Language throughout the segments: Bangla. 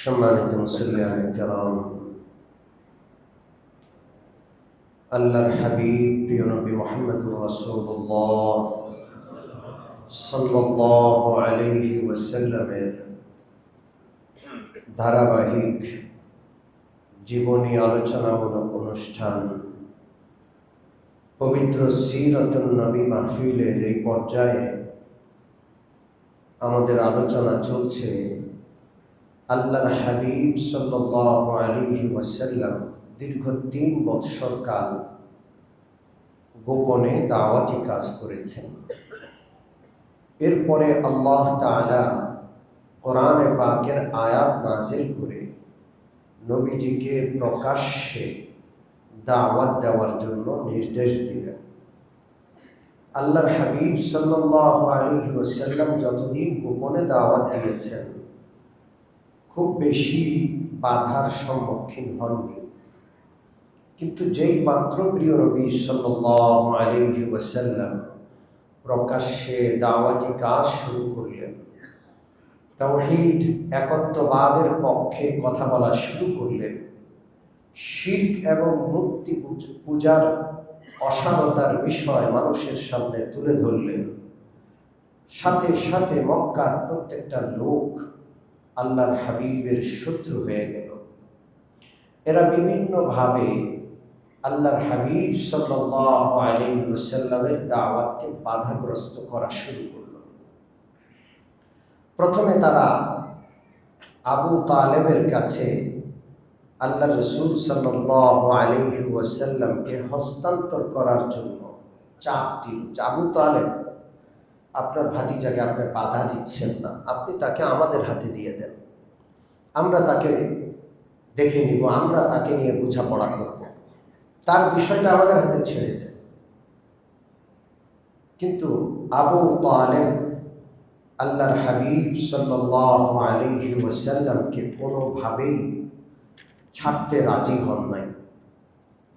সম্মানিত মুসল্লিয়ান কেরাম, আল্লাহর হাবিব প্রিয় নবী মুহাম্মদুর রাসূলুল্লাহ সাল্লাল্লাহু আলাইহি ওয়াসাল্লামের ধারাবাহিক জীবনী আলোচনামূলক অনুষ্ঠান পবিত্র সিরাতুন নবী মাহফিলের এই পর্যায়ে আমাদের আলোচনা চলছে আল্লাহর হাবিব সাল্লাল্লাহু আলাইহি ওয়াসাল্লাম দীর্ঘ ৩ বৎসর কাল গোপনে দাওয়াতি কাজ করেছেন। এরপরে আল্লাহ তাআলা কোরআনে পাকের আয়াত নাযিল করে নবীজিকে প্রকাশ্যে দাওয়াত দেওয়ার জন্য নির্দেশ দিলেন। আল্লাহর হাবিব সাল্লাল্লাহু আলাইহি ওয়াসাল্লাম যতদিন গোপনে দাওয়াত দিয়েছেন খুব বেশি বাধার সম্মুখীন হননি, কিন্তু যেই মাত্র প্রিয় নবী সাল্লাল্লাহু আলাইহি ওয়াসাল্লাম প্রকাশ্যে দাওয়াতি কাজ শুরু করলেন, তাওহীদ একত্ববাদের পক্ষে কথা বলা শুরু করলেন, শিরক এবং মূর্তি পূজার অসারতার বিষয় মানুষের সামনে তুলে ধরলেন, সাথে সাথে মক্কার প্রত্যেকটা লোক আল্লাহর হাবিবের শত্রু হয়ে গেল। এরা বিভিন্নভাবে আল্লাহর হাবিব সাল্লাল্লাহু আলাইহি ওয়াসাল্লামের দাওয়াতকে বাধাগ্রস্ত করা শুরু করল। প্রথমে তারা আবু তালেবের কাছে আল্লাহ রাসূল সাল্লাল্লাহু আলাইহি ওয়াসাল্লামকে হস্তান্তর করার জন্য চাপ দিল। আবু তালেব, আপনার ভাতিজাকে আপনি বাধা দিচ্ছেন না, আপনি তাকে আমাদের হাতে দিয়ে দেন, আমরা তাকে দেখে নিব, আমরা তাকে নিয়ে বোঝাপড়া করব, তার বিষয়টা আমাদের হাতে ছেড়ে দেন। কিন্তু আবু তালেব আল্লাহর হাবিব সাল্লাল্লাহু আলাইহি ওয়াসাল্লামকে কোনোভাবেই ছাড়তে রাজি হন নাই।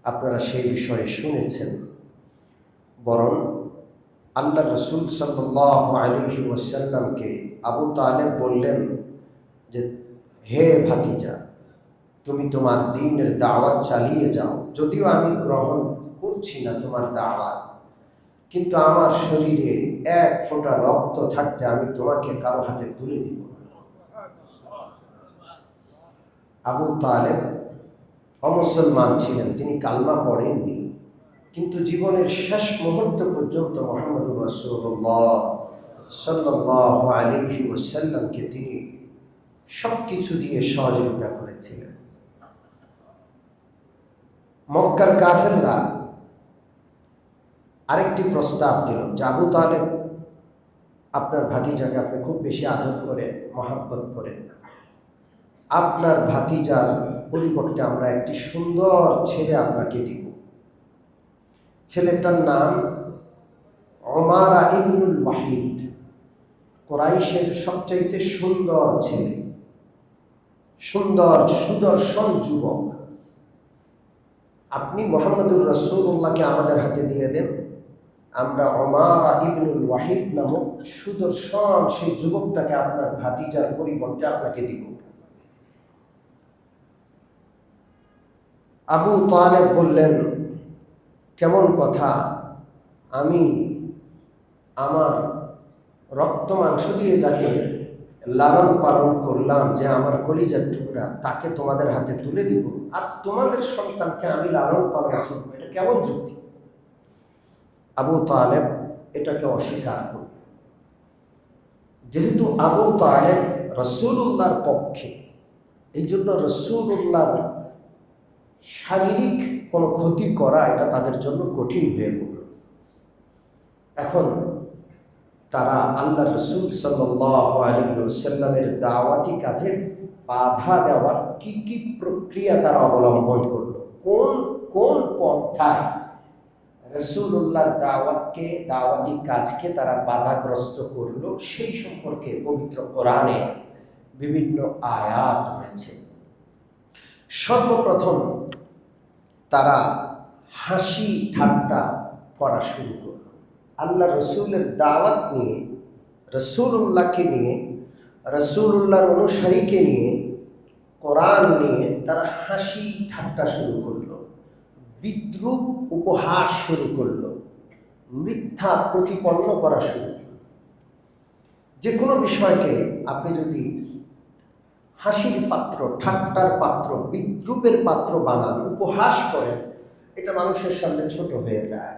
আপনারা সেই বিষয়ে শুনেছেন। বরং আল্লাহ রাসূল সাল্লাল্লাহু আলাইহি ওয়াসাল্লামকে আবু তালেব বললেন যে, হে ভাতিজা, তুমি তোমার দ্বীনের দাওয়াত চালিয়ে যাও, যদিও আমি গ্রহণ করছি না তোমার দাওয়াত, কিন্তু আমার শরীরে 1 ফোঁটা রক্ত থাকতে আমি তোমাকে কারো হাতে তুলে দিব না। আবু তালেব অমুসলমান ছিলেন, তিনি কালমা পড়েননি, কিন্তু জীবনের শেষ মুহূর্ত পর্যন্ত মুহাম্মদুর রাসূলুল্লাহ সাল্লাল্লাহু আলাইহি ওয়াসাল্লামকে তিনি সব কিছু দিয়ে সহযোগিতা করেছিলেন। মক্কার কাফেররা আরেকটি প্রস্তাব দিল যে, আবু তালেব, আপনার ভাতিজাকে আপনি খুব বেশি আদর করেন, মহব্বত করেন, আপনার ভাতিজার পরিবর্তে আমরা একটি সুন্দর ছেলে আপনাকে দিব। ছেলেটার নাম উমারা ইবনুল ওয়াহিদ, কুরাইশের সবচাইতে সুন্দর ছেলে, সুন্দর সুদর্শন যুবক। আপনি মুহাম্মদুর রাসূলুল্লাহকে আমাদের হাতে দিয়ে দেন, আমরা উমারা ইবনুল ওয়াহিদ নামক সুদর্শন সেই যুবকটাকে আপনার ভাতিজার পরিবর্তে আপনাকে দিব। আবু তালেব বললেন, কেমন কথা, আমি আমার রক্ত মাংস দিয়ে যাকে লালন পালন করলাম, যে আমার কলিজার টুকরা, তাকে তোমাদের হাতে তুলে দিব, আর তোমাদের সন্তানকে আমি লালন পালন করব, এটা কেমন যুক্তি? আবু তালেব এটাকে অস্বীকার করল। যেহেতু আবু তালেব রাসূলুল্লাহর পক্ষে, এই জন্য রাসূলুল্লাহর শারীরিক কোনো ক্ষতি করা এটা তাদের জন্য কঠিন হয়ে পড়ল। এখন তারা আল্লাহ রাসূল সাল্লাল্লাহু আলাইহি ওয়াসাল্লামের দাওয়াতি কাজে বাধা দেওয়ার কি কি প্রক্রিয়া তারা অবলম্বন করলো, কোন কোন পন্থায় রাসূলুল্লাহর দাওয়াতি কাজকে তারা বাধাগ্রস্ত করলো, সেই সম্পর্কে পবিত্র কোরআনে বিভিন্ন আয়াত রয়েছে। সর্বপ্রথম তারা হাসি ঠাট্টা করা শুরু করল। আল্লাহ রসুলের দাওয়াত নিয়ে, রসুলুল্লাহকে নিয়ে, রসুলুল্লাহর অনুসারীকে নিয়ে কোরআন নিয়ে তারা হাসি ঠাট্টা শুরু করলো, বিদ্রূপ উপহাস শুরু করলো, মিথ্যা প্রতিপন্ন করা শুরু করলো। যে কোনো বিষয়কে আপনি যদি হাসির পাত্র, ঠাট্টার পাত্র, বিদ্রূপের পাত্র বানান, উপহাস করেন, এটা মানুষের সামনে ছোট হয়ে যায়,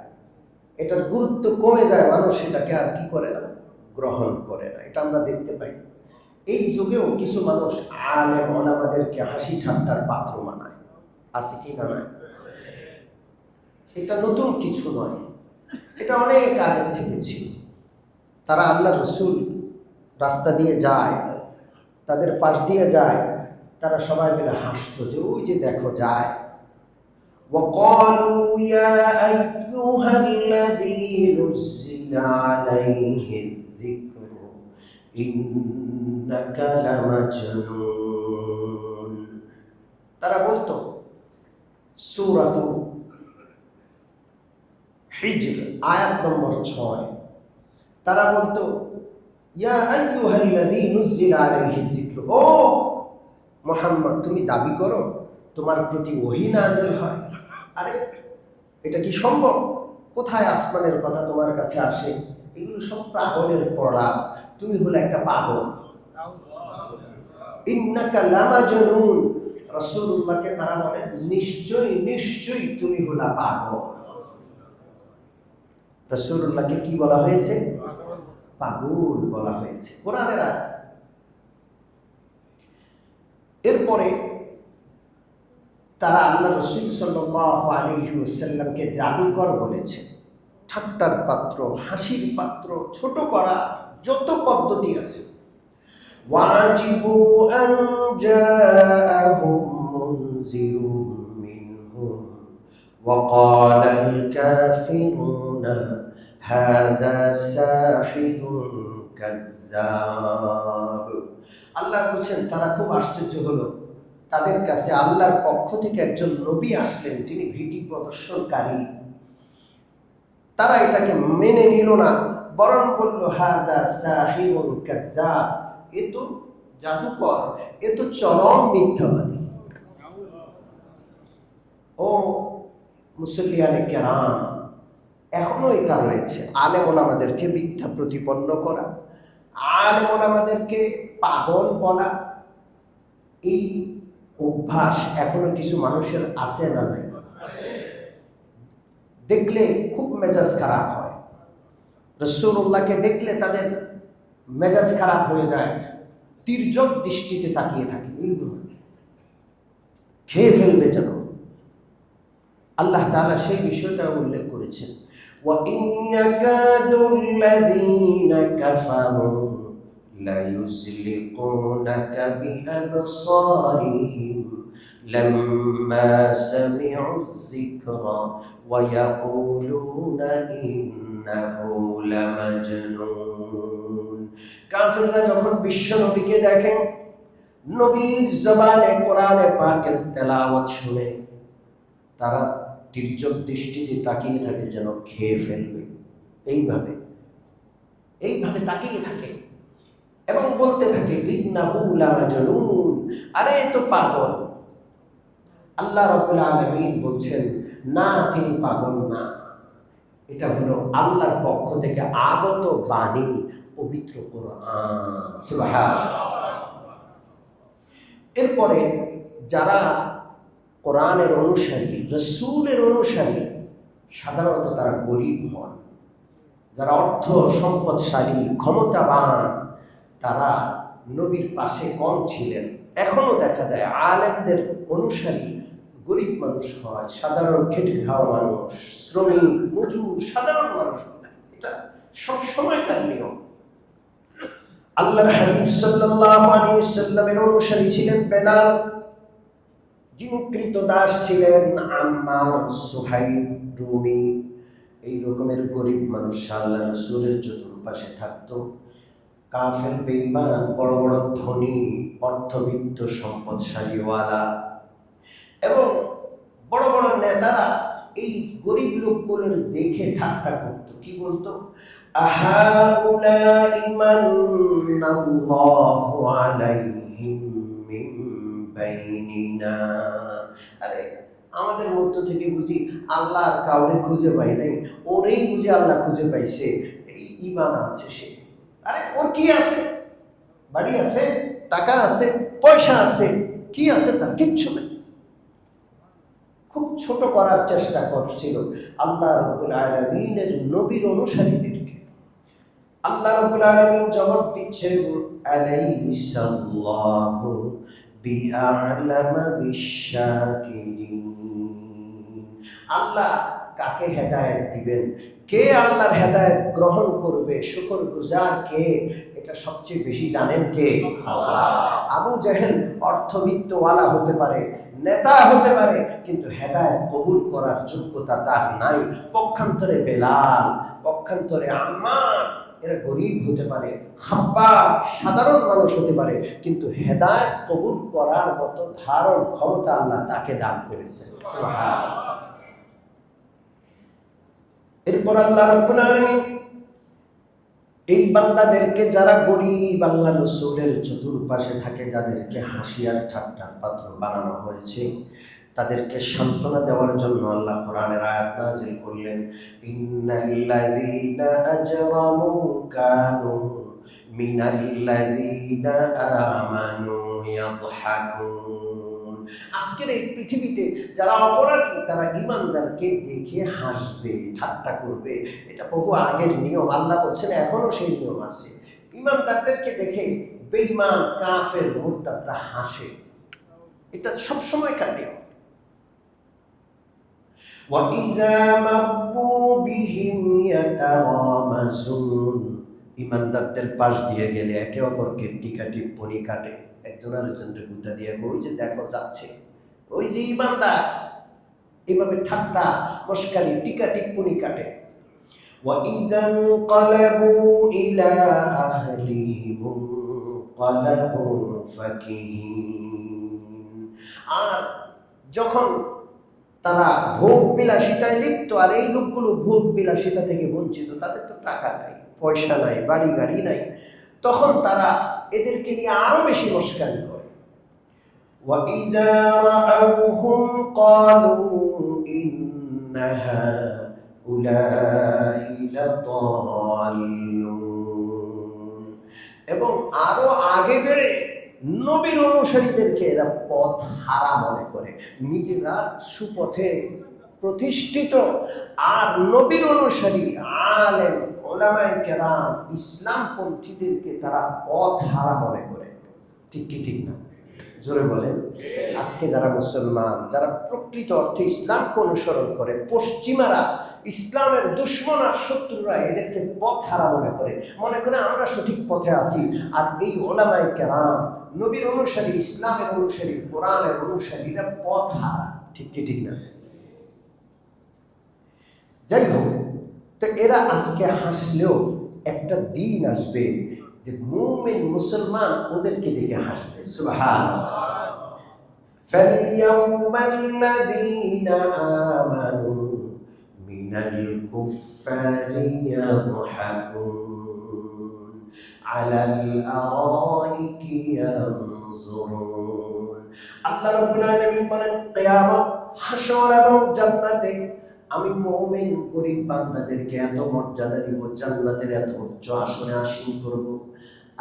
এটার গুরুত্ব কমে যায়, মানুষ এটাকে আর কি করে না, গ্রহণ করে না। এটা আমরা দেখতে পাই। এই যুগেও কিছু মানুষ আলেম ওলামাদেরকে হাসি ঠাট্টার পাত্র বানায়, আছে কি না? নয়, এটা নতুন কিছু নয়, এটা অনেক আগের থেকে ছিল। তারা আল্লাহ রসুল রাস্তা দিয়ে যায়, তাদের পাশ দিয়ে যায়, তারা সবাই মিলে হাসতো যে ওই যে দেখো যায়। وقالوا يا أيها الذي نزل عليه الذكر إنك لمجنون। তারা বলতো সূরাত হিজর আয়াত নম্বর 6, তারা বলতো ইয়া আইয়ুহাল্লাযী নুযিলা আলাইহিয যিকর, ও মুহাম্মদ তুমি দাবি করো তোমার প্রতি ওহী নাযিল হয়। আরে এটা কি সম্ভব? কোথায় আসমানের কথা তোমার কাছে আসে? এগুলো সব পাগলের পড়া, তুমি হলো একটা পাগল। ইন্নাকা লামাজনুন, রাসূলুল্লাহকে তারা বলে নিশ্চয়ই নিশ্চয়ই তুমি হলো পাগল। রাসূলুল্লাহকে কি বলা হয়েছে? পাগল বলা হয়েছে কোরআনের আয়াত। এরপরে তারা আল্লাহ রাসূল সাল্লাল্লাহু আলাইহি ওয়াসাল্লামকে জাদুকর বলেছে, ঠাট্টার পাত্র, হাসির পাত্র, ছোট করা যত পদ্ধতি আছে। ওয়াজিবু আন জাআহুম মুনযিরুম মিনহুম ওয়া ক্বালাল কাফিরুনা হাযা সাহিরুন কাযযাব। আল্লাহ বলছেন তারা খুব আশ্চর্য হলো, তাদের কাছে আল্লাহর পক্ষ থেকে একজন নবী আসলেন যিনি ভীতি প্রদর্শনকারী। তারা এটাকে মেনে নিল না, বরং বলল হাযা সাহিরুন কাযযাব, এ তো জাদুকর, এ তো চরম মিথ্যাবাদী। ও মুসল্লিয়ানে কেরাম, এখনো এটা রয়েছে, আলেম ওলামাদেরকে মিথ্যা প্রতিপন্ন করা, আলেম ওলামাদেরকে পাগল বলা, এই অভ্যাস এখনো কিছু মানুষের আছে না নাই? দেখলে খুব মেজাজ খারাপ হয়, রাসূলুল্লাহকে দেখলে তাদের মেজাজ খারাপ হয়ে যায়, তির্যক দৃষ্টিতে তাকিয়ে থাকে, এইগুলো খেয়ে ফেলবে যেন। আল্লাহ তাআলা সেই বিষয়টা উল্লেখ করেছেন, وَإِنْ يَكَادُ الَّذِينَ كَفَرُوا لَيُزْلِقُونَكَ بِأَبْصَارِهِمْ لَمَّا سَمِعُوا الذِّكْرَ وَيَقُولُونَ إِنَّهُ لَمَجْنُونٌ। কাফিররা যখন বিশ্বনবীকে দেখেন, নবীর জবানে কোরআনে পাকের তেলাওয়াত শুনে, তারা তির্যক দৃষ্টিতে তাকিয়ে থাকে যেন খেয়ে ফেলবে, এইভাবে এইভাবে তাকিয়ে থাকে এবং বলতে থাকে ইন্নাহু লামাজনুন, আরে তো পাগল। আল্লাহ রাব্বুল আলামিন বলছেন না, তিনি পাগল না, এটা হলো আল্লাহর পক্ষ থেকে আগত বাণী, পবিত্র কোরআন। সুবহানাল্লাহ। এরপরে যারা কোরআনের অনুসারী, রাসূলের অনুসারী, সাধারণত তারা গরিব হন। যারা অর্থ সম্পদশালী, ক্ষমতাবান, তারা নবীর পাশে কম ছিলেন। এখনো দেখা যায় আলেমদের অনুসারী গরিব মানুষ হয়, সাধারণ খেটে খাওয়া মানুষ, শ্রমিক, মজুর, সাধারণ মানুষ। এটা সবসময়কার নিয়ম। আল্লাহর হাবিব সাল্লাল্লাহু আলাইহি ওয়াসাল্লামের অনুসারী ছিলেন বেলাল, যিনি কৃতদাস ছিলেন আম্মার, সুহাইব, রুমি। এই রকমের গরিব মানুষ আল্লাহ রাসূলের চতুর্পাশে থাকতো। কাফের, বেঈমান, বড় বড় ধনী, অর্থবিত্ত, সম্পদশালীওয়ালা এবং বড় বড় নেতারা এই গরিব লোকগুলোর দেখে ঠাট্টা করত। কি বলতো? আহাউলাই মান্নাল্লাহু আলাইহিম মিন বাইনিনা। আরে আমাদের মধ্য থেকে বুঝি আল্লাহ আর কাউরে খুঁজে পাই নাই, ওরেই বুঝি আল্লাহ খুঁজে পাইছে, এই ঈমান আছে সে। আরে ওর কি আছে? বাড়ি আছে, টাকা আছে, পয়সা আছে, কি আছে তার? কিচ্ছু নেই। খুব ছোট করার চেষ্টা করছিল আল্লাহ রাব্বুল আলামিনের নবীর অনুসারীদেরকে। আল্লাহ রাব্বুল আলামিন জবাব দিচ্ছেন, আলাইসাল্লাহু বিআ'লামা বিশ-শাকিরিন। আল্লাহ কাকে হেদায়েত দিবেন, কে আল্লাহর হেদায়েত গ্রহণ করবে, শুকরগুজার কে, এটা সবচেয়ে বেশি জানেন কে? আল্লাহ। আবু জাহেল অর্থবিত্তওয়ালা হতে পারে, নেতা হতে পারে, কিন্তু হেদায়েত কবুল করার যোগ্যতা তার নাই। পক্ষান্তরে বেলাল, পক্ষান্তরে আম্মার, এরা গরিব হতে পারে, খাব্বাব সাধারণ মানুষ হতে পারে, কিন্তু হেদায়েত কবুল করার মতো ধারণ ক্ষমতা আল্লাহ তাকে দান করেছেন। সুবহানাল্লাহ। এরপর আল্লাহ রাব্বুল আলামিন এই বান্দাদেরকে, যারা গরিব, আল্লাহ রাসূলের চতুর্পাশে থাকে, যাদেরকে হাসি আর ঠাট্টার পাত্র বানানো হয়েছে, তাদেরকে সান্ত্বনা দেওয়ার জন্য আল্লাহ কোরআনের আয়াত নাযিল করলেন, ইন্নাল্লাযীনা আজরামু কানু মিনাল্লাযীনা আমানু ইয়াদহাকুন। আজকের এই পৃথিবীতে যারা অপরাধী, তারা ঈমানদারকে দেখে হাসবে, ঠাট্টা করবে। এটা বহু আগের নিয়ম, আল্লাহ বলছেন এখনো সেই নিয়ম আছে। ঈমানদারদেরকে দেখে বেঈমান, কাফের, মুরতাদরা হাসে, এটা সবসময়কার নিয়ম। وَإِذَا مَرُّوا بِهِمْ يَتَغَامَزُونَ। ঈমানদারদের পাশ দিয়ে গেলে একে অপরকে টিকা টিপ্পনি কাটে, একজন আরেকজনকে গুতা দিয়ে, ওই যে দেখো যাচ্ছে, ওই যে ঈমানদার, এভাবে ঠাট্টা মশকারি টিকা টিপ্পনি কাটে। وَإِذَا انقَلَبُوا إِلَى أَهْلِهِمُ انقَلَبُوا فَكِهِينَ। আর যখন তারা ভোগ বিলাসিতায় লিপ্ত, আর এই লোকগুলো ভোগ বিলাসিতা থেকে বঞ্চিত, তাদের তো টাকা নাই, পয়সা নাই, বাড়ি গাড়ি নাই, তখন তারা এদেরকে নিয়ে আরো বেশি মশকারি করে। وَإِذَا رَأَوْهُمْ قَالُوا إِنَّ هَؤُلَاءِ لَضَالُّونَ। এবং আরো আগে বেড়ে নবীর অনুসারীদেরকে এরা পথ হারা মনে করে, নিজেরা সুপথে প্রতিষ্ঠিত, আর নবীর অনুসারী আলেম ওলামায়ে কেরাম ইসলামপন্থীদেরকে তারা পথ হারা মনে করে। ঠিক কি ঠিক না? জোরে বলেন। আজকে যারা মুসলমান, যারা প্রকৃত অর্থে ইসলামকে অনুসরণ করে, পশ্চিমারা, ইসলামের দুশমন আর শত্রুরা এদেরকে পথ হারা মনে করে আমরা সঠিক পথে আছি, আর এই ওলামায়ে কেরাম, নবীর অনুসারী, ইসলামের অনুসারী, কোরআনের অনুসারীরা পথ হারা। ঠিক কি ঠিক না? যাই হোক, তো এরা আজকে হাসলেও একটা দিন আসবে যে মুমিন মুসলমান ওদেরকে দেখে হাসবে। সুবহানাল্লাহ। ফালইয়াউমাল্লাযীনা আমানু মিনাল কুফফারি ইয়াদহাকুন আলাল আরাইকি ইয়ানজুরুন। আল্লাহ রাব্বুল আলামিন বলেন, কিয়ামত, হাশর এবং জান্নাতে আমি মুমিন গরীব বান্দাদেরকে এত মর্যাদা দিব, জান্নাতের এত উচ্চ আসনে আসীন করব।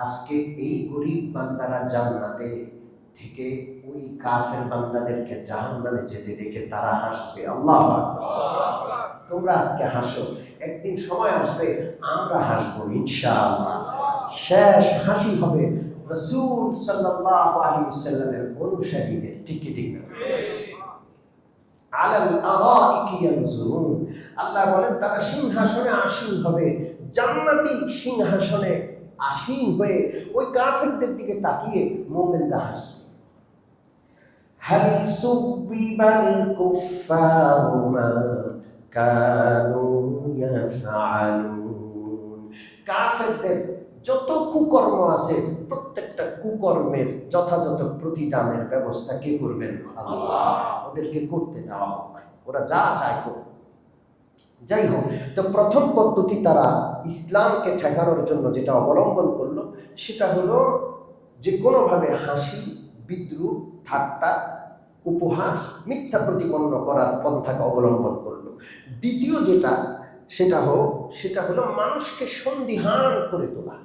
আজকে এই গরীব বান্দারা জান্নাতে থেকে ওই কাফের বান্দাদেরকে জাহান্নামে যেতে দেখে তারা হাসবে। আল্লাহু আকবার। তোমরা আজকে হাসো, একদিন সময় আসবে আমরা হাসবো ইনশাআল্লাহ। শেষ হাসি হবে রাসূল সাল্লাল্লাহু আলাইহি ওয়াসাল্লামের অনুসারীদের। ঠিক কি ঠিক না? আলাল আরাইকি ইয়ানজুরুন। আল্লাহ বলেন তারা সিংহাসনে আসীন হবে, জান্নাতি সিংহাসনে আসীন হয়ে ওই কাফেরদের দিকে তাকিয়ে মুমিনরা হাসবে। হাল সুবিবাল কুফফারু মা কানু ইয়াফআলুন। কাফেরদের যত কুকর্ম আছে, প্রত্যেকটা কুকর্মের যথাযথ প্রতিদানের ব্যবস্থা কে করবেন? আল্লাহ। ওদেরকে করতে দেওয়া হোক, ওরা যা চায় করুক। যাই হোক, তো প্রথম পদ্ধতি তারা ইসলামকে ঠেকানোর জন্য যেটা অবলম্বন করলো, সেটা হলো যে কোনোভাবে হাসি বিদ্রুপ, ঠাট্টা, উপহাস, মিথ্যা প্রতিপন্ন করার পন্থাকে অবলম্বন করলো। দ্বিতীয় সেটা হলো মানুষকে সন্দিহান করে তোলা,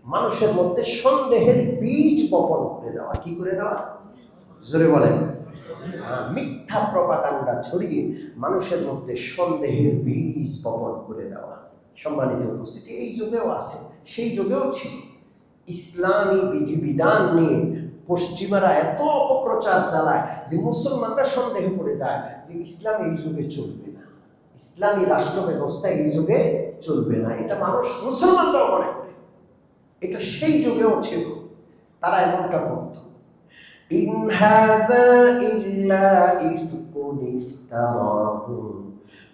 মানুষের মধ্যে সন্দেহের বীজ বপন করে দেওয়া। কি করে দেওয়া? জোরে বলেন। মিথ্যা প্রপাগান্ডা ছড়িয়ে মানুষের মধ্যে সন্দেহের বীজ বপন করে দেওয়া। সম্মানিত উপস্থিতি, এই যুগেও আছে, সেই যুগেও ছিল। ইসলামী বিধিবিধান নিয়ে পশ্চিমারা এত অপপ্রচার চালায় যে মুসলমানরা সন্দেহ করে যায় যে ইসলাম এই যুগে চলবে না, ইসলামী রাষ্ট্র ব্যবস্থা এই যুগে চলবে না। এটা মুসলমানরাও মনে করে। এটা সেই যুগেও ছিল, তারা এমনটা করত। ইন হাযা ইল্লা ইফকুন ইফতারাহু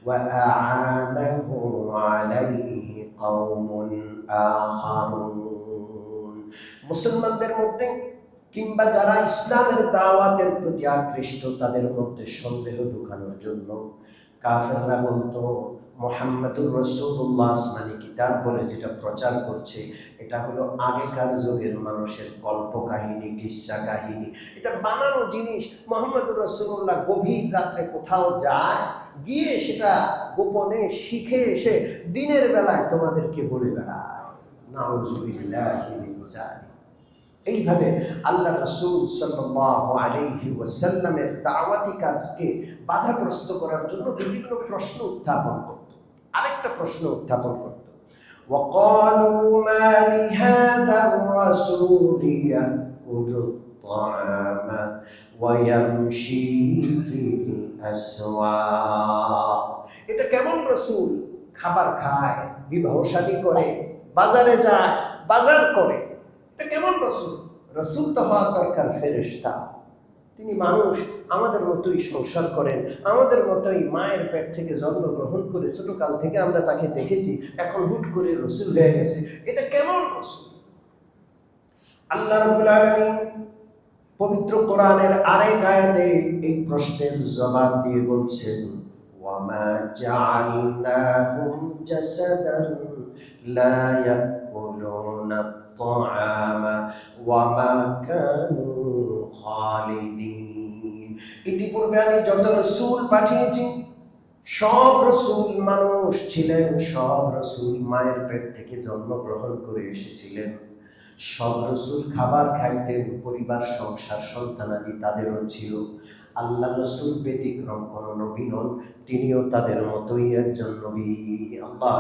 ওয়া আ'ানাহু আলাইহি কওমুন আখারুন। মুসলমানদের মধ্যে কিংবা যারা ইসলামের দাওয়াতের প্রতি আকৃষ্ট তাদের মধ্যে সন্দেহ ঢোকানোর জন্য কাফেররা বলতো মুহাম্মাদুর রাসূলুল্লাহ আসমানি কিতাব বলে যেটা প্রচার করছে এটা হলো আগেকার যুগের মানুষের কল্প কাহিনী, কিস্সা কাহিনী, এটা বানানো জিনিস। মুহাম্মাদুর রাসূলুল্লাহ গভীর রাত্রে কোথাও যায়, গিয়ে সেটা গোপনে শিখে এসে দিনের বেলায় তোমাদেরকে বলে বেড়ায়। নাউযুবিল্লাহি মিন যালিক। এইভাবে আল্লাহ রাসূল সাল্লাল্লাহু আলাইহি ওয়াসাল্লামের দাওয়াতি কাজকে বাধাগ্রস্ত করার জন্য বিভিন্ন প্রশ্ন উত্থাপন করত। আরেকটা প্রশ্ন উত্থাপন করত, ওয়াকালু মা লিহাযা আর-রাসূল ইয়াকুলু আত-তা'আমা ওয়া ইয়ামশি ফিল আসওয়াক। এটা কেমন রাসূল, খাবার খায়, বিবাহ শাদী করে, বাজারে যায়, বাজার করে, এটা কেমন রাসূল? রাসূল তো হওয়া দরকার ফেরেশতা, তিনি মানুষ, আমাদের মতোই সংসার করেন, আমাদের মতোই মায়ের পেট থেকে জন্মগ্রহণ করে ছোটকাল থেকে আমরা তাকে দেখেছি, এখন হুট করে রাসূল হয়ে গেছে, এটা কেমন রাসূল? আল্লাহ রাব্বুল আলামিন পবিত্র কোরআনের আরেক আয়াতে এই প্রশ্নের জবাব দিয়ে বলছেন, ওয়ামা জাআলনাহুম জাসাদান লা ইয়াকুলুনা আত-তা'আমা ওয়ামা কানু খালিদিন। ইতিপূর্বে আমি যত রাসূল পাঠিয়েছি সব রাসূল মানুষ ছিলেন, সব রাসূল মায়ের পেট থেকে জন্মগ্রহণ করে এসেছিলেন, সব রাসূল খাবার খাইতেন, পরিবার সংসার সন্তানাদি তাদেরও ছিল। আল্লাহ রাসূল ব্যতিক্রম কোন নবী নন, তিনিও তাদের মতোই একজন নবী। আল্লাহ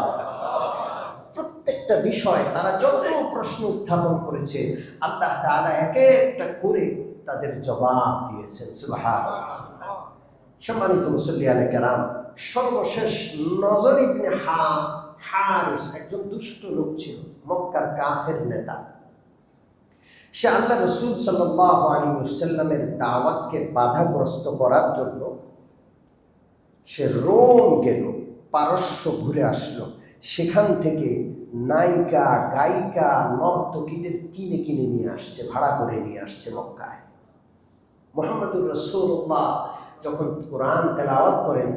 প্রত্যেকটা বিষয় তারা যত প্রশ্ন উত্থাপন করেছে আল্লাহ তাআলা এক একটা করে তাদের জবাব দিয়েছেন। সুবহানাল্লাহ। সম্মানিত মুসল্লিয়ানে কেরাম, সর্বশেষ নজর ইবনে হারিস একজন দুষ্ট লোক ছিল, মক্কার কাফের নেতা। সে আল্লাহ রাসূল সাল্লাল্লাহু আলাইহি ওয়াসাল্লামের দাওয়াতকে বাধাগ্রস্ত করার জন্য সে রোম গেল, পারস্য ঘুরে আসলো, সেখান থেকে নায়িকা, গায়িকা, নর্তকীদের কিনে কিনে নিয়ে আসছে, ভাড়া করে নিয়ে আসছে মক্কায়। মুহাম্মদুর রাসূলুল্লাহ যখন কোরআন তেলাওয়াত করেন,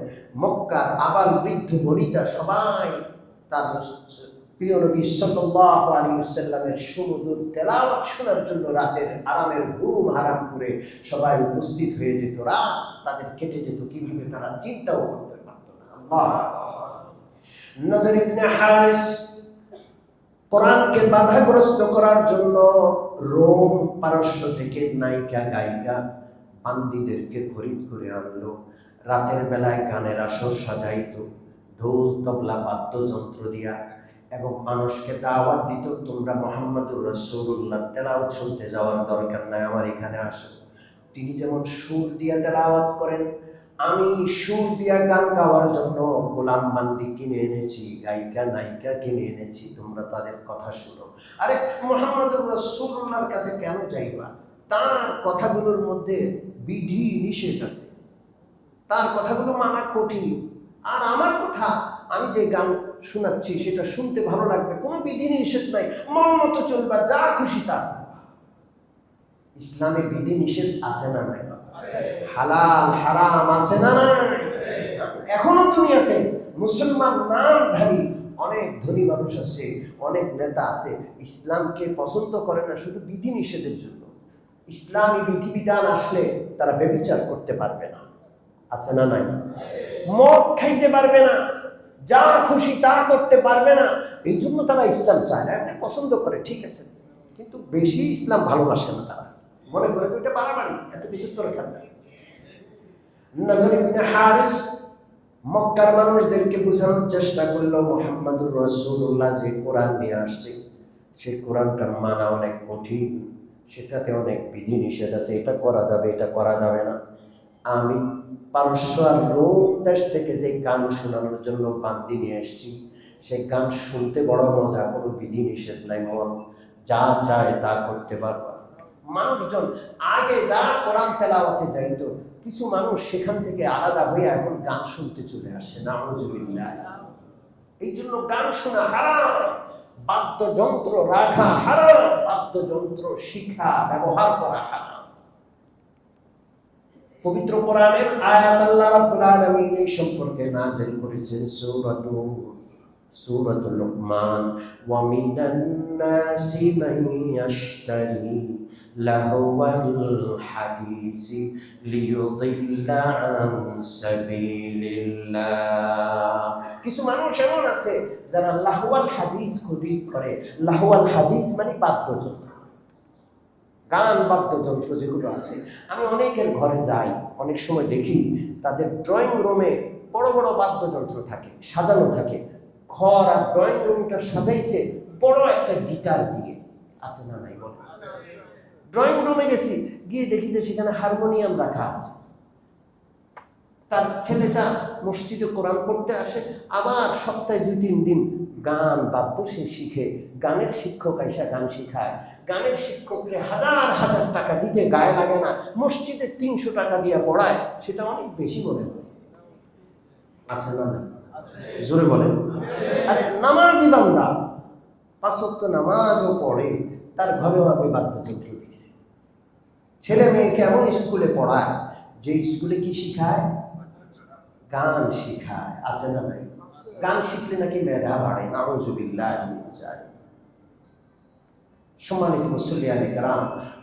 মক্কার আবাল বৃদ্ধ বনিতা সবাই তার প্রিয় নবী সাল্লাল্লাহু আলাইহি ওয়াসাল্লামের সুমধুর তেলাওয়াত শোনার জন্য রাতের আরামের ঘুম হারাম করে সবাই উপস্থিত হয়ে যেত। রাত তাদের কেটে যেত কিভাবে তারা চিন্তাও করতে পারত না। আল্লাহ। নজর ইবনে হারিস কোরআনকে বাধাগ্রস্ত করার জন্য রোম, পারস্য থেকে নায়িকা, গায়িকা, বান্দীদেরকে খরিদ করে আনলো। রাতের বেলায় গানের আসর সাজাইত, ঢোল, তবলা, বাদ্যযন্ত্র দিয়া, এবং মানুষকে দাওয়াত দিত, তোমরা মুহাম্মদুর রাসূলুল্লাহ তেলাওয়াত শুনতে যাওয়ার দরকার নাই, আমার এখানে আসো। তিনি যেমন সুর দিয়া তেলাওয়াত করেন, আমি সুর দিয়া গান গাওয়ার জন্য গোলাম বান্দি কিনে এনেছি, গায়িকা নায়িকা কিনে এনেছি, তোমরা তাদের কথা শুনো। আরে মুহাম্মদুর রাসূলুল্লাহর কাছে কেন যাইবা? তার কথাগুলোর মধ্যে বিধি নিষেধ আছে, তার কথাগুলো মানা কঠিন। আর আমার কথা, আমি যে গান শোনাচ্ছি সেটা শুনতে ভালো লাগবে, কোনো বিধি নিষেধ নাই, মন মতো চলবা, যা খুশি তা। ইসলামে বিধি নিষেধ আছে না নাই? হালাল হারাম আছে না নাই? এখনো দুনিয়াতে মুসলমান নামধারী অনেক ধনী মানুষ আছে, অনেক নেতা আছে, ইসলামকে পছন্দ করে না শুধু বিধি নিষেধের জন্য। ইসলামী বিধিবিধান আসলে তারা ব্যভিচার করতে পারবে না, আছে না নাই? মদ খাইতে পারবে না, যা খুশি তা করতে পারবে না। এই জন্য তারা ইসলাম চায় না, একটা পছন্দ করে, ঠিক আছে, কিন্তু বেশি ইসলাম ভালোবাসে না। তারা মনে করে ওইটা বাড়াবাড়ি, এত বেশি দরকার নাই। নজর ইবনে হারিস মক্কার মানুষদেরকে বোঝানোর চেষ্টা করলো মুহাম্মদুর রাসূলুল্লাহ যে কোরআন নিয়ে আসছে সেই কোরআনটা মানা অনেক কঠিন, সেটাতে অনেক বিধি নিষেধ আছে, এটা করা যাবে, এটা করা যাবে না। আমি পারস্য আর রোম দেশ থেকে যে গান শোনানোর জন্য বান্দি নিয়ে এসেছি, সেই গান শুনতে বড় মজা, কোনো বিধি নিষেধ নাই, মন যা চায় তা করতে পারবা। মানুষজন আগে যা কোরআন তেলাওয়াতে যাইতো, কিছু মানুষ সেখান থেকে আলাদা হয়ে এখন গান শুনতে চলে আসে, নাউযুবিল্লাহ। এই জন্য গান শোনা হারাম, বাদ্যযন্ত্র রাখা হারাম, বাদ্যযন্ত্র শিখা ব্যবহার করা হারাম। পবিত্র কোরআনের আয়াত আল্লাহ রাব্বুল আলামিন এই সম্পর্কে নাযিল করেছেন সূরাতুল লুকমান, ওয়া মিনান নাসি মান ইয়াশতারি লাহওয়াল হাদিসি লিয়ুদিল্লা আন সাবিলিল্লাহ। কিছু মানুষ এমন আছে যারা লাহওয়াল হাদিস খরিদ করে। লাহওয়াল হাদিস মানে বাদ্যযন্ত্র, গান বাদ্যযন্ত্র যেগুলো আছে। আমি অনেকের ঘরে যাই, অনেক সময় দেখি তাদের ড্রয়িং রুমে বড় বড় বাদ্যযন্ত্র থাকে, সাজানো থাকে। ঘর আর ড্রয়িং রুমটা সাজাইছে বড় একটা গিটার দিয়ে, আছে না নাই বল? ড্রয়িং রুমে গেছি, গিয়ে দেখি যে সেখানে হারমোনিয়াম রাখা আছে। তার ছেলেটা মসজিদে কোরআন পড়তে আসে, আবার সপ্তাহে 2-3 দিন গান বাদ্য সে শিখে, গানের শিক্ষক আইসা গান শিখায়। গানের শিক্ষককে হাজার হাজার টাকা দিতে গায়ে লাগে না, মসজিদে 300 টাকা দিয়ে পড়ায়, সেটা অনেক বেশি মনে হয়, আছে না? জোরে বলেন। আরে নামাজি বান্দা 5 ওয়াক্ত নামাজও পড়ে, তার ঘরেও আমি বাদ্যযন্ত্র দিয়েছি। ছেলে মেয়েকে এমন স্কুলে পড়ায় যে স্কুলে কি শিখায়? গান শিখায়, আছে না নাই? গান শিখলে নাকি মেধা বাড়ে, নাউযুবিল্লাহ মিন যালিক। সম্মানিত মুসল্লিয়ানে কেরাম,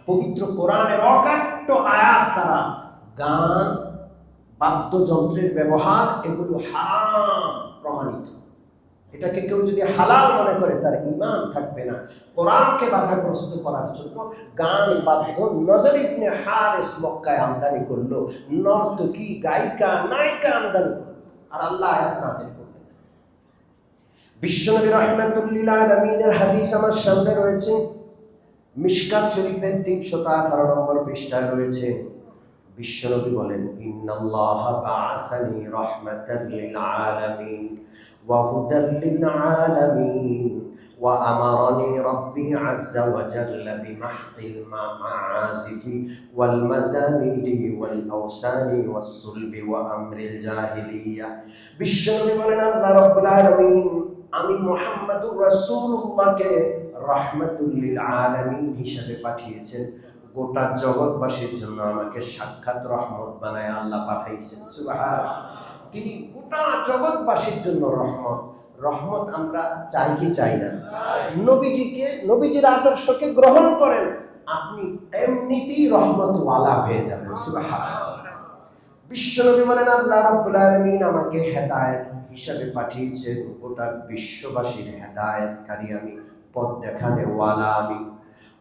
পবিত্র কোরআনের অকাট্য আয়াত দ্বারা গান, বাদ্যযন্ত্রের ব্যবহার এগুলো হারাম প্রমাণিত। এটাকে কেউ যদি হালাল মনে করে তার ঈমান থাকবে না। কোরআনকে বাধাগ্রস্ত করার জন্য গান বাদ্য নজর ইবনে হারিস মক্কায় আমদানি করলো, নর্তকী গায়িকা নায়িকা আমদানি করলো, আর আল্লাহ আয়াত নাযিল করলেন। বিশ্বনবী রাহমাতুল লিল আলামিনের হাদিস আমার সামনে রয়েছে, মিশকাত শরীফের 318 নম্বর পৃষ্ঠায় রয়েছে। বিশ্বনবী বলেন, ইন্নাল্লাহা বাআসানি রাহমাতাল লিল আলামিন ওয়া হুদাল লিল আলামিন ওয়া আমারানি রাব্বি আযজা ওয়া জাল্লা বিমাহতিল মাআযিফি ওয়াল মাজামিরি ওয়াল আওসানি ওয়াস সুলবি ওয়া আমরিল জাহিলিয়া। বিশ্বনবী বলেন, আল্লাহ রাব্বুল আলামিন আমি মুহাম্মদুর রাসূলুল্লাহকে রাহমাতুল লিল আলামিন হিসেবে পাঠিয়েছেন। গোটা জগৎবাসীর জন্য আমাকে সাক্ষাৎ রহমত বানায় আল্লাহ পাঠাইছেন। সুবহানাল্লাহ। তিনি গোটা জগৎবাসীর জন্য রহমত। রহমত আমরা চাই কি চাই না? নবীজির আদর্শকে গ্রহণ করেন, আপনি এমনিতেই রহমতওয়ালা হয়ে যাবেন। সুবহানাল্লাহ। বিশ্বনবী বলেন, আল্লাহ রাব্বুল আলামিন আমাকে হেদায়েত হিসাবে পাঠিয়েছেন, গোটা বিশ্ববাসীর হেদায়েতকারী আমি, পথ দেখানে ওয়ালা আমি।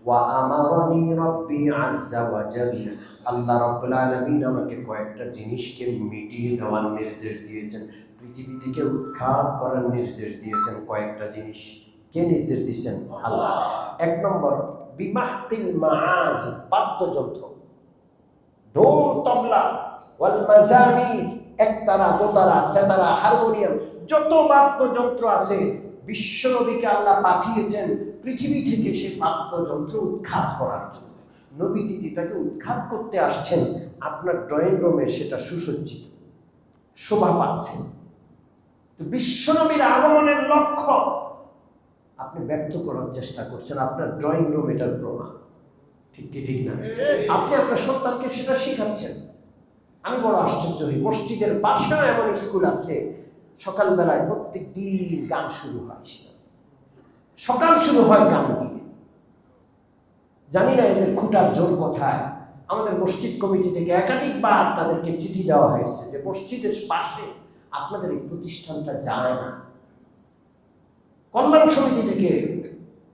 ওয়া আমারানি রাব্বি আযজা ওয়া জাল্লা, আল্লাহ রাব্বুল আলামিন আমাকে কয়েকটা জিনিসকে মিটিয়ে দেওয়ার নির্দেশ দিয়েছেন, পৃথিবী থেকে উৎখাত করার নির্দেশ দিয়েছেন। কয়েকটা জিনিস কে নির্দেশ দিয়েছেন? আল্লাহ। 1 নম্বর, বিমাহতিল মাআজ, বাদ্যযন্ত্র, ঢোল, তবলা, ওয়াল মাজামির, একতারা, দোতারা, সেতারা, হারমোনিয়াম, যত বাদ্যযন্ত্র আছে বিশ্বনবীকে আল্লাহ পাঠিয়েছেন পৃথিবী থেকে সে বাদ্যযন্ত্র উৎখাত করার জন্য। নবীজি তাকে উৎখাত করতে আসছেন, আপনার ড্রয়িং রুমে সেটা সুসজ্জিত, শোভা পাচ্ছে। তো বিশ্বনবীর আগমনের লক্ষ্য আপনি ব্যর্থ করার চেষ্টা করছেন, আপনার ড্রয়িং রুম এটার প্রমাণ। ঠিক কি ঠিক না? আপনি আপনার সন্তানকে সেটা শিখাচ্ছেন। আমি বড় আশ্চর্য হই, মসজিদের পাশেও এমন স্কুল আছে, সকালবেলায় প্রত্যেক দিন গান শুরু হয়, সকাল শুরু হয় গান দিয়ে। জানি না এদের খুঁটার জোর কোথায়। আমাদের মসজিদ কমিটি থেকে একাধিকবার তাদেরকে চিঠি দেওয়া হয়েছে যে মসজিদের পাশে আপনাদের এই প্রতিষ্ঠানটা যায় না। কল্যাণ সমিতি থেকে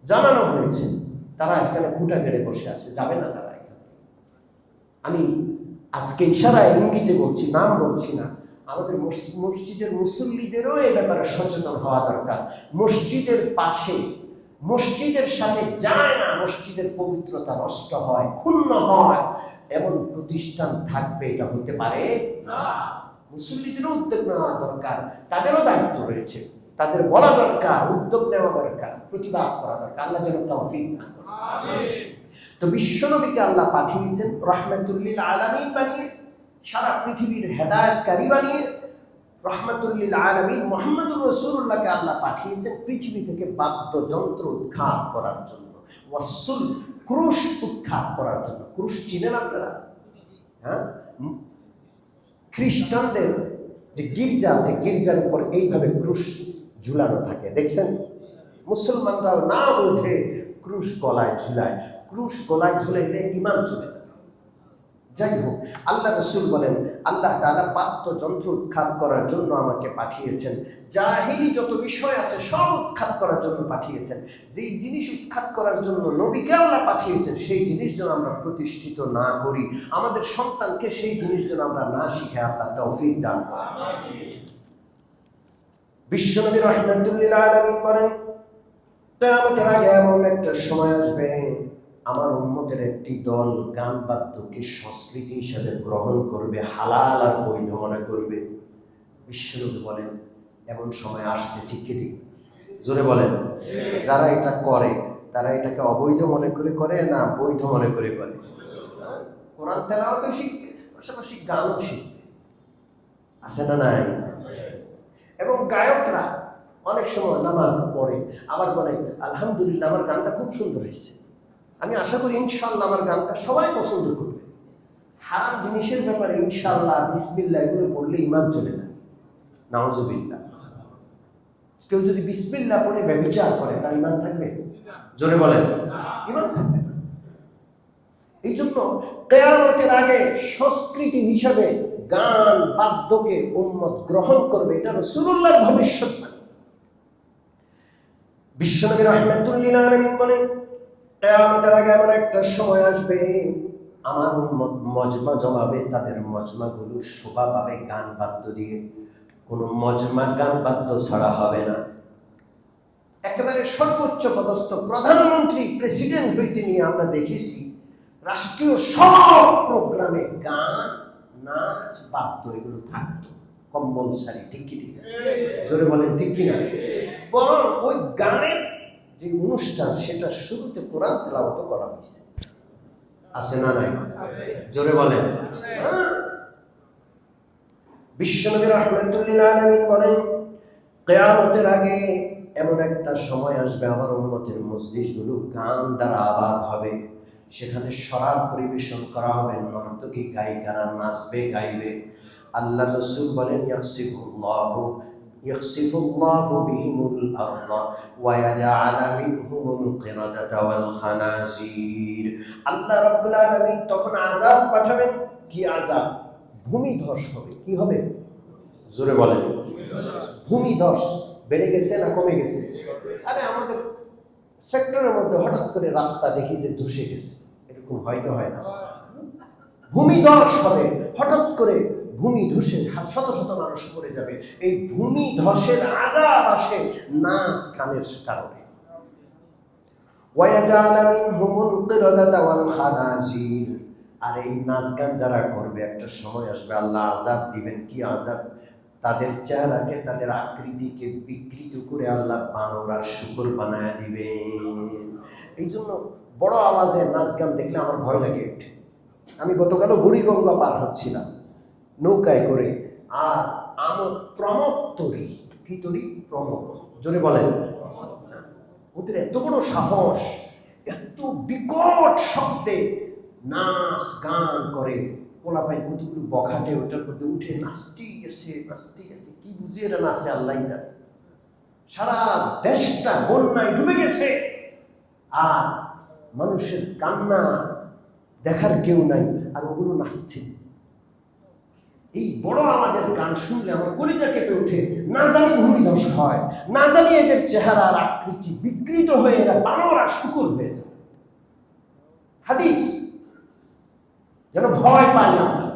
জানানো হয়েছে তারা এখানে খুঁটা গেড়ে বসে আছে, যাবে না তারা এখানে। আমি আজকে ইশারায় ইঙ্গিতে বলছি, নাম বলছি না। আমাদের মসজিদের মুসল্লিদেরও এই ব্যাপারে সচেতন হওয়া দরকার। মসজিদের পাশে, মসজিদের সাথে যায় না, মসজিদের পবিত্রতা নষ্ট হয়, ক্ষুণ্ণ হয়, এমন প্রতিষ্ঠান থাকবে, এটা হতে পারে না। মুসল্লিদেরও উদ্যোগ নেওয়া দরকার, তাদেরও দায়িত্ব রয়েছে, তাদের বলা দরকার, উদ্যোগ নেওয়া দরকার, প্রতিবাদ করা দরকার। আল্লাহ যেন তৌফিক দান করেন। আমিন। তো বিশ্বনবীকে আল্লাহ পাঠিয়েছেন রাহমাতুল লিল আলামিন বানিয়ে, সারা পৃথিবীর হেদায়েতকারী বানিয়ে। রাহমাতুল লিল আলামিন মুহাম্মদুর রাসূলুল্লাহকে আল্লাহ পাঠিয়েছেন পৃথিবী থেকে বাদ্যযন্ত্র উৎখাত করার জন্য, ওয়াসুল ক্রুশ উৎখাত করার জন্য। ক্রুশ চিনেন আপনারা? হ্যাঁ, খ্রিস্টানদের যে গির্জা আছে, গির্জার উপর এইভাবে ক্রুশ ঝুলানো থাকে, দেখছেন? মুসলমানরাও না বোঝে ক্রুশ গলায় ঝুলায়। ক্রুশ গলায় ঝুলাইলে ঈমান চলে যায়। যাই হোক, আল্লাহ রাসূল বলেন আল্লাহ তাআলা বাদ্যযন্ত্র উৎখাত করার জন্য আমাকে পাঠিয়েছেন। জাহিলি যত বিষয় আছে সব উৎখাত করার জন্য পাঠিয়েছেন। যেই জিনিস উৎখাত করার জন্য নবীকে আল্লাহ পাঠিয়েছেন, সেই জিনিস যেন আমরা প্রতিষ্ঠিত না করি, আমাদের সন্তানকে সেই জিনিস যেন আমরা না শিখাই, আল্লাহ তৌফিক দান করেন। বিশ্বনবী রাহমাতুল লিল আলামিন বলেন, কিয়ামতের আগে এমন একটা সময় আসবে, আমার উম্মতের একটি দল গান বাদ্যকে সংস্কৃতি হিসেবে গ্রহণ করবে, হালাল আর বৈধ মনে করবে। বিশ্বনবী বলেন এমন সময় আসছে, ঠিক কি ঠিক? জোরে বলেন। যারা এটা করে তারা এটাকে অবৈধ মনে করে না বৈধ মনে করে? কোরআন তেলাওয়াত শিখবে, পাশাপাশি গানও শিখবে, আছে না নাই? এবং গায়করা অনেক সময় নামাজ পড়ে, আবার বলে আলহামদুলিল্লাহ আমার গানটা খুব সুন্দর হয়েছে, আমি আশা করি ইনশাআল্লাহ আমার গানটা সবাই পছন্দ করবে। হারাম জিনিসের ব্যাপারে ইনশাআল্লাহ, বিসমিল্লাহ এগুলো পড়লে ঈমান চলে যায়। নাউজুবিল্লাহ। কেউ যদি বিসমিল্লাহ পড়ে ব্যভিচার করে, তার ঈমান থাকবে? জোরে বলেন, ঈমান থাকবে না। এই জন্য কিয়ামতের আগে সংস্কৃতি হিসাবে গান বাদ্যকে উম্মত গ্রহণ করবে, এটা রাসূলুল্লাহর ভবিষ্যৎবাণী। বিশ্বনবী রাহমাতুল লিল আলামিন বলেন, কিয়ামতের আগে এমন একটা সময় আসবে, আমার উম্মত মজমা জমাবে, তাদের মজমাগুলোর শোভা পাবে গান বাদ্য দিয়ে। কোনো মজমা গান বাদ্য ছাড়া হবে না। একেবারে সর্বোচ্চ পদস্থ প্রধানমন্ত্রী, প্রেসিডেন্ট হইতে নিয়ে আমরা দেখেছি রাষ্ট্রীয় সব প্রোগ্রামে গান, নাচ, বাদ্য এগুলো থাকতো কম্পালসারি, ঠিক কি ঠিক? জোরে বলেন ঠিক কিনা? বরং ওই গানের যে অনুষ্ঠান, সেটা শুরুতে কোরআন তেলাওয়াত করা হয়েছে, আছে না নাই? জোরে বলেন। বিশ্বনবী রাহমাতুল লিল আলামিন বলেন, কিয়ামতের আগে এমন একটা সময় আসবে, আমার উম্মতের মজলিসগুলো গান দ্বারা আবাদ হবে। সেখানে শরাব পরিবেশন করা হবে, নর্তকী গায়িকারা নাচবে গাইবে। আল্লাহ রাসূল বলেন, ইয়াখসিফুল্লাহু বিহিমুল আরদ ওয়া ইয়াজআলু মিনহুমুল কিরাদাতা ওয়াল খানাজির। আল্লাহ রাব্বুল আলামিন তখন আযাব পাঠাবেন। কি আযাব? ভূমিধস হবে। কি হবে? জোরে বলেন। ভূমিধস বেড়ে গেছে না কমে গেছে? আরে আমাদের সেক্টরের মধ্যে হঠাৎ করে রাস্তা দেখি যে ধসে গেছে, এরকম হয় কি হয় না? ভূমিধস হবে, হঠাৎ করে ভূমি ধসে শত শত মানুষ পড়ে যাবে। এই ভূমি ধসের আযাব আসে নাচ গানের কারণে। ওয়ায়াজালা মিনহুমুল কিরাদাতা ওয়াল খানাজির। আর এই নাচ গান যারা করবে, একটা সময় আসবে আল্লাহ আযাব দিবেন। কি আযাব? তাদের চেহারাকে, তাদের আকৃতিকে বিকৃত করে আল্লাহ বানর আর শূকর বানায় দিবেন। এই জন্য বড় আওয়াজে নাচ গান দেখলে আমার ভয় লাগে। আমি গতকালও বুড়িগঙ্গা পার হচ্ছিলাম নৌকায় করে, আর আমার প্রমোদ তরি, কি তরি? প্রমোদ। জোরে বলেন। ওদের এত বড় সাহস, এত বিকট শব্দে নাচ গান করে, পোলাপাই কতগুলো বখাটে ওটার মধ্যে উঠে নাচতেই আছে, কি বুঝিয়ে এরা নাচে আল্লাহ জানে। সারা দেশটা বন্যায় ডুবে গেছে, আর মানুষের কান্না দেখার কেউ নাই, আর ওগুলো নাচছে। এই বড় আমাদের গান শুনলে আমার কলিজা কেঁপে ওঠে। না জানি ভূমিধস হয়, না জানি এদের চেহারার আকৃতি বিকৃত হয়ে এরা বানরা শুকুর হয়ে যায়। হাদিস যেন ভয় পাই আমরা।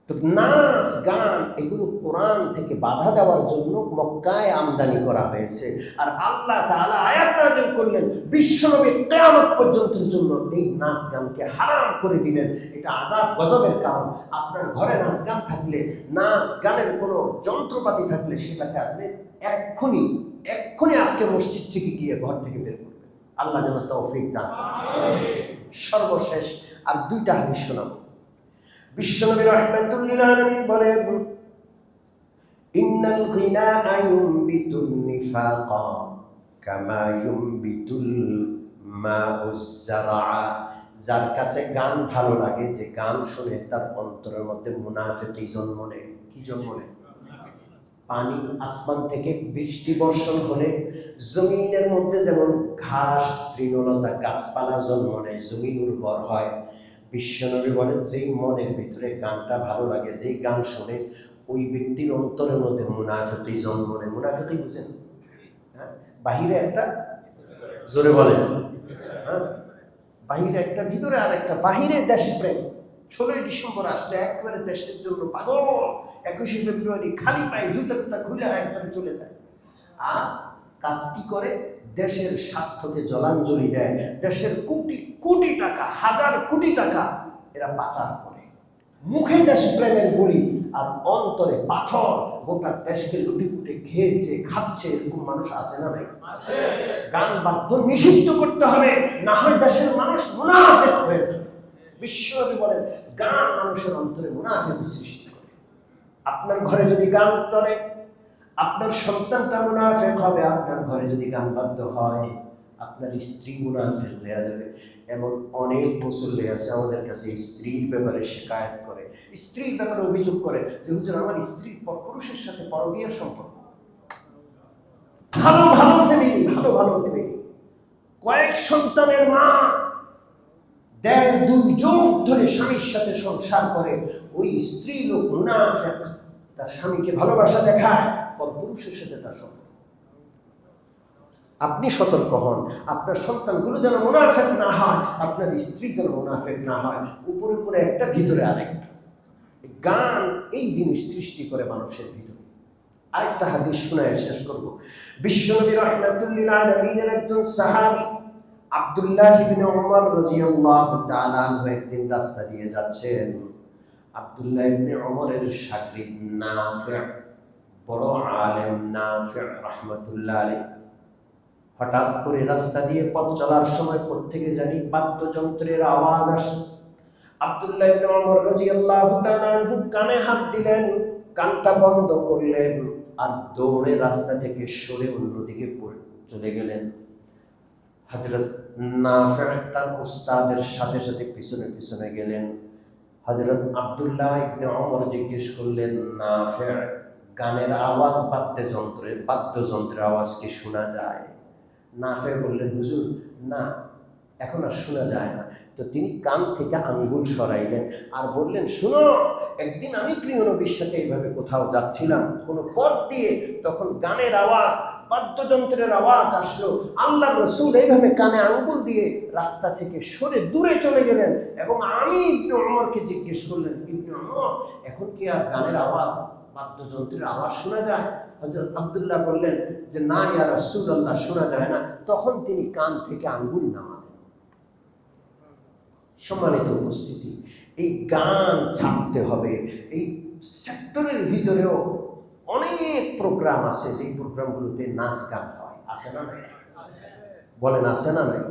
তো নাচ গান এগুলো কোরআন থেকে বাধা দেওয়ার জন্য মক্কায় আমদানি করা হয়েছে। আর আল্লাহ তাআলা আয়াত নাযিল করলেন বিশ্বনবী কিয়ামত পর্যন্তের জন্য এই নাচ গানকে হারাম করে দিলেন। এটা আযাব গজবের কারণ। আপনার ঘরে নাচ গান থাকলে, নাচ গানের কোনো যন্ত্রপাতি থাকলে সেটাকে আপনি এক্ষুনি আজকে মসজিদ থেকে গিয়ে ঘর থেকে বের করবেন। আল্লাহ যেন তৌফিক দান করেন। সর্বশেষ আর দুইটা হাদিস শোনাবো। বিশ্বনবী রাহমাতুল লিল আলামিন বলেন, ইন্নাল গিনাআ ইউমবিতুন নিফাকা কামা ইউমবিতুল মাউজ যারআ। যার কাছে গান ভালো লাগে, যে গান শুনে তার অন্তরের মধ্যে মুনাফিকি জন্ম নেয়। কি জন্ম নেয়? পানি আসমান থেকে বৃষ্টি বর্ষণ হলে জমিনের মধ্যে যেমন ঘাস, তৃণলতা, গাছপালা জন্ম নেয়, জমিন উর্বর হয়। বিশ্বনবী বলেন, যেই মনের ভিতরে গানটা ভালো লাগে, যেই গান শুনে, ওই ব্যক্তির অন্তরের মধ্যে মুনাফিকি জন্ম নেয়। মুনাফিকি বুঝেন? হ্যাঁ, বাহিরে একটা, জোরে বলেন, হ্যাঁ, বাহিরে একটা, ভিতরে আর একটা। বাহিরে দেশপ্রেম, 16ই ডিসেম্বর আসলে একবারে দেশের জন্য পাগল, 21শে ফেব্রুয়ারি খালি পায়ে জুতা খুলে একবারে চলে যায়। আর কাজ কি করে? দেশের স্বার্থকে জলাঞ্জলি দেয়। দেশের কোটি কোটি টাকা, হাজার কোটি টাকা এরা পাচার করে। মুখে দেশপ্রেমের বলি আর অন্তরে পাথর। গোটা দেশকে লুটিপুটে খেয়েছে, খাচ্ছে। এরকম মানুষ আছে না নাই? গান বাদ্য নিষিদ্ধ করতে হবে, না হয় দেশের মানুষ মুনাফিক হয়ে যাবে। বিশ্বনবী বলেন, গান মানুষের অন্তরে মুনাফিক সৃষ্টি করে। আপনার ঘরে যদি গান চলে, আপনার সন্তানটা মুনাফিক হবে। আপনার ঘরে যদি গান বাদ্য হয়, আপনার স্ত্রী মুনাফিক হয়ে যাবে। এমন অনেক মুসল্লি আছে আমাদের কাছে স্ত্রীর ব্যাপারে শিকায়ত করে, স্ত্রীর ব্যাপারে অভিযোগ করে যে হুজুর, আমার স্ত্রীর পুরুষের সাথে পরকীয়ার সম্পর্ক। ভালো ভালো ফ্যামিলি, কয়েক সন্তানের মা, 1.5-2 যুগ ধরে স্বামীর সাথে সংসার করে। ওই স্ত্রী লোক মুনাফিক, তার স্বামীকে ভালোবাসা দেখায়, পরপুরুষের সাথে তার সম্পর্ক। আপনি সতর্ক হন, আপনার সন্তানগুলো যেন মুনাফিক না হয়, আপনার স্ত্রী যেন মুনাফিক না হয়। উপরে একটা, ভিতরে আরেকটা। গান এই জিনিস সৃষ্টি করে মানুষের ভিতরে। আরেকটা হাদিস শোনায় শেষ করব। বিশ্বনবী রাহমাতুল লিল আলামিনের একজন সাহাবী আব্দুল্লাহ ইবনে উমর রাদিয়াল্লাহু তাআলা আনহু একদিন রাস্তা দিয়ে যাচ্ছেন। আব্দুল্লাহ ইবনে উমরের শাগিদ নাফি', বড় আলেম নাফি' রাহমাতুল্লাহ আলাইহি, হঠাৎ করে রাস্তা দিয়ে পথ চলার সময় প্রত্যেকে জানি বাদ্যযন্ত্রের আওয়াজ আসে। আব্দুল্লাহ ইবনে উমর রাদিয়াল্লাহু তাআলা আনহু কানে হাত দিলেন, কানটা বন্ধ করলেন, আর দৌড়ে রাস্তা থেকে সরে অন্যদিকে চলে গেলেন। হযরত নাফি' তার উস্তাদের সাথে সাথে পিছনে গেলেন। হযরত আব্দুল্লাহ ইবনে উমর জিজ্ঞেস করলেন, নাফি', গানের আওয়াজ বাদ্যযন্ত্রের আওয়াজ কি শোনা যায়? নাফি' বললেন, হুজুর না, এখন আর শোনা যায় না। তো তিনি কান থেকে আঙ্গুল সরাইলেন আর বললেন, শুনো, একদিন আমি প্রিয় নবীর সাথে এইভাবে কোথাও যাচ্ছিলাম কোনো পথ দিয়ে, তখন গানের আওয়াজ, বাদ্যযন্ত্রের আওয়াজ আসলো। আল্লাহ রাসূল এইভাবে কানে আঙ্গুল দিয়ে রাস্তা থেকে সরে দূরে চলে গেলেন, এবং আমি ইবনে উমরকে জিজ্ঞেস করলেন, ইবনে উমর, এখন কি আর গানের আওয়াজ, বাদ্যযন্ত্রের আওয়াজ শোনা যায়? হযরত আব্দুল্লাহ বললেন যে, না ইয়া রাসূলুল্লাহ, শোনা যায় না। তখন তিনি কান থেকে আঙ্গুল নামালেন। সম্মানিত উপস্থিতি, এই গান ছাপতে হবে। এই সেক্টরের ভিতরেও অনেক প্রোগ্রাম আছে, যে প্রোগ্রামগুলোতে নাচ গান হয়। আছে না নাই? বলেন, আছে না নাই?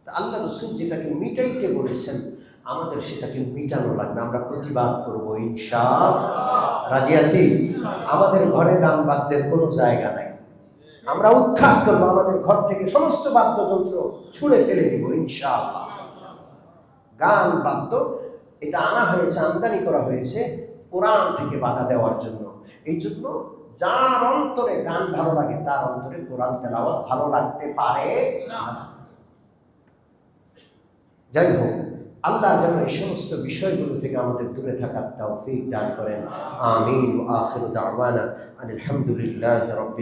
আল্লাহ রাসূল যেটাকে মিটাইতে বলেছেন, আমাদের সেটাকে মিটানো লাগবে। আমরা প্রতিবাদ করবো ইনশাআল্লাহ। রাজি আছি? আমাদের ঘরে গান বাদ্যের কোনো জায়গা নাই। আমরা উৎখাত করবো, আমাদের ঘর থেকে সমস্ত বাদ্যযন্ত্র ছুঁড়ে ফেলে দিব ইনশাআল্লাহ। গান বাদ্য এটা আনা হয়েছে, আমদানি করা হয়েছে কোরআন থেকে বাধা দেওয়ার জন্য। এই জন্য যার অন্তরে গান ভালো লাগে তার অন্তরে কোরআন তেলাওয়াত ভালো লাগতে পারে না। যাই হোক, আল্লাহ যেন এই সমস্ত বিষয়গুলো থেকে আমাদের দূরে থাকার তৌফিক দান করেন। আমিন। আখিরু দাওয়ানা আলহামদুলিল্লাহি রাব্বিল